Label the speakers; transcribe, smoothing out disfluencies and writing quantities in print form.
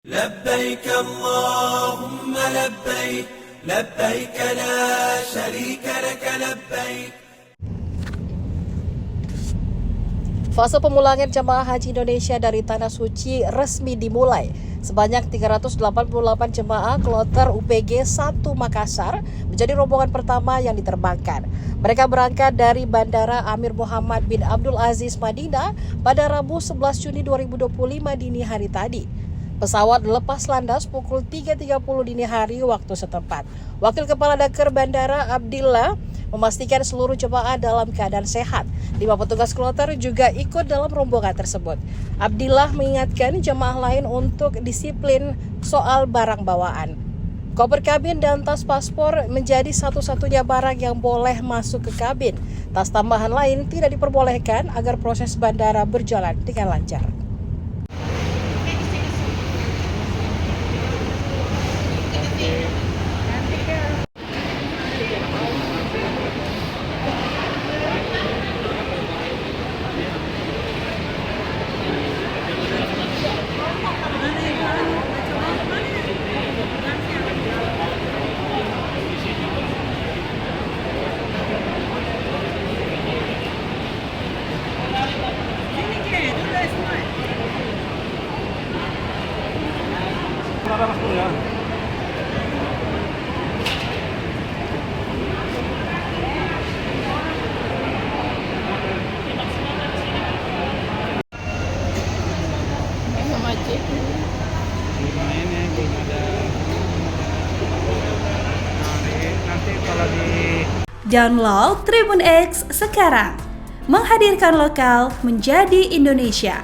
Speaker 1: لبيك اللهم لبيك لبيك لا شريك لك لبيك.
Speaker 2: Fase pemulangan jemaah haji Indonesia dari Tanah Suci resmi dimulai. Sebanyak 388 jemaah kloter UPG 1 Makassar menjadi rombongan pertama yang diterbangkan. Mereka berangkat dari Bandara Amir Muhammad bin Abdul Aziz Madinah pada Rabu 11 Juni 2025 dini hari tadi. Pesawat lepas landas pukul 3.30 dini hari waktu setempat. Wakil Kepala Daker Bandara Abdillah memastikan seluruh jemaah dalam keadaan sehat. 5 petugas kloter juga ikut dalam rombongan tersebut. Abdillah mengingatkan jemaah lain untuk disiplin soal barang bawaan. Koper kabin dan tas paspor menjadi satu-satunya barang yang boleh masuk ke kabin. Tas tambahan lain tidak diperbolehkan agar proses bandara berjalan dengan lancar.
Speaker 3: Download Tribun X sekarang, menghadirkan lokal menjadi Indonesia.